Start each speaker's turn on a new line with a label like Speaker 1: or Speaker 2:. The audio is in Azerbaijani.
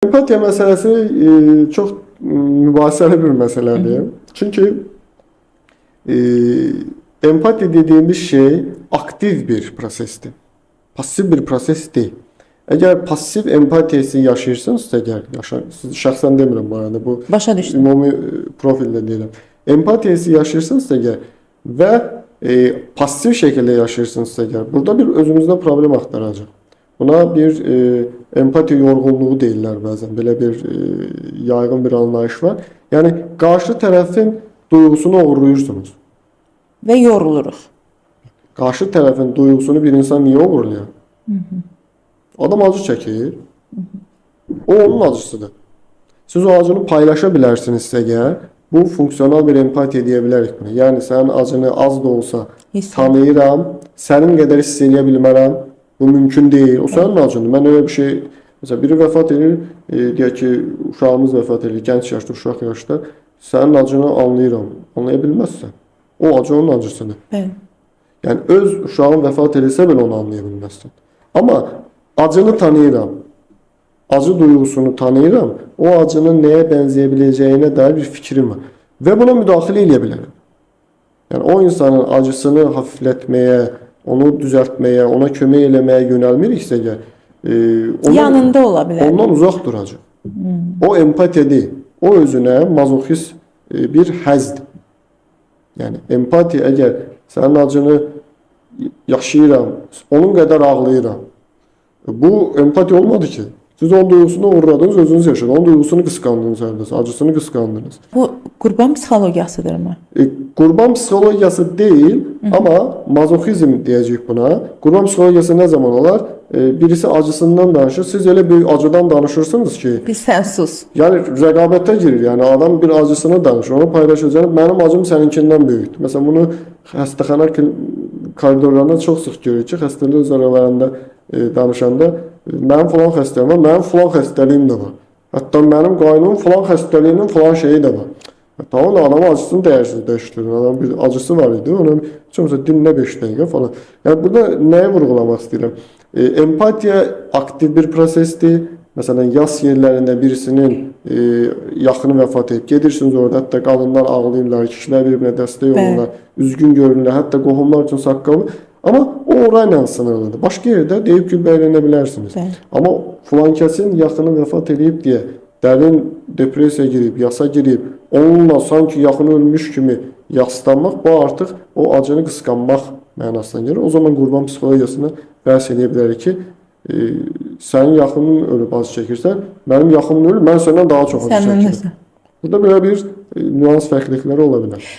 Speaker 1: Empatiya məsələsi çox mübahisəli bir məsələdir. Çünki empatiya dediyimiz şey aktiv bir prosesdir. Pasiv bir proses deyil. Əgər pasiv empatiyası yaşayırsınızsa, siz şəxsən demirəm bu arada, bu
Speaker 2: başa düşdüm.
Speaker 1: Ümumi profildə deyirəm. Empatiyası yaşayırsınızsa və pasiv şəkildə yaşayırsınızsa, burada bir özünüzdə problem axtaracaq. Buna bir empatiya yorğunluğu deyirlər bəzən. Belə bir yaygın bir anlayış var. Yəni qarşı tərəfin duyğusunu oğurluyursunuz.
Speaker 2: Və yoruluruq.
Speaker 1: Qarşı tərəfin duyğusunu bir insan niyə oğurlayır? Adam acı çəkir. O onun acısıdır. Siz o acını paylaşa bilərsinizsə əgər, bu funksional bir empatiya deyə bilərik buna. Yəni sənin acını az da olsa tanıyıram, sənin qədər hiss edə bilmərəm. Bu mümkün deyil. O sənin acındır. Mən öyle bir şey, məsələn biri vəfat edir, deyək ki, uşağımız vəfat edir, gənc yaşda, uşaq yaşda, sənin acını anlayıram. Anlaya bilməzsən. O acı onun acısıdır.
Speaker 2: Bəli.
Speaker 1: Yəni öz uşağın vəfat edirsə belə onu anlaya bilməzsən. Amma acını tanıyıram. Acı duyğusunu tanıyıram. O acının nəyə bənzəyə biləcəyinə dair bir fikrim var. Və buna müdaxilə edə bilərəm. Yəni o insanın acısını hafiflətməyə, onu düzəltməyə, ona kömək eləməyə yönəlmiriksə,
Speaker 2: yanında ola bilər.
Speaker 1: Ondan uzaq duracaq. O empatiya deyil. O özünə mazoxist bir həzdir. Yəni empatiya əgər sənin acını yaşayıram, onun qədər ağlayıram. Bu empatiya olmadı ki. Siz onun duygusunu uğradınız, özünüz yaşadınız. Onun duygusunu qısqandınız hərdəsə, acısını qısqandınız.
Speaker 2: Bu qurban psixologiyasıdırmı?
Speaker 1: Qurban psixologiyası deyil, amma mazoxizm deyəcək buna. Qurban psixologiyası nə zaman olar? Birisi acısından danışır, siz elə bir acıdan danışırsınız ki,
Speaker 2: sən sus.
Speaker 1: Yəni rəqabətə girir. Yəni adam bir acısını danışır, onu paylaşacaq. Mənim acım səninkindən böyükdür. Məsələn bunu xəstəxana koridorlarında çox sıx görürük ki, xəstələr öz aralarında danışanda mənim falan xəstəliyim var, mənim falan xəstəliyim də var. Hətta mənim qaynımın falan xəstəliyinin falan şeyi də var. Tamam da adamın acısını dəyərsizləşdirir. Adam bir acısı var idi. Ona mesela dinlə 5 dəqiqə falan. Yəni burada nəyi vurğulamaq istəyirəm? Empatiya aktiv bir prosesdir. Məsələn, yas yerlərində birisinin yaxını vəfat edib, gedirsiniz orada, hətta qadınlar ağlayırlar, kişilər bir-birinə dəstək olurlar, üzgün görünürlər, hətta qohumlar üçün saqqalı. Amma o orayla sınırlıdır. Başqa yerdə deyib güllələnə bilərsiniz. Amma filan kəsin yaxını vəfat edib deyə dərin depressiya girib, yasa girib, onunla sanki yaxını ölmüş kimi yaslanmaq, bu artıq o acını qısqanmaq mənasına gəlir. O zaman qurban psixologiyasını bəhs edə bilərik ki, sənin yaxının ölüb acı çəkirsən, mənim yaxımın ölüb, mən səndən daha çox acı çəkirəm. Burada belə bir nüans fərqlilikləri ola bilər.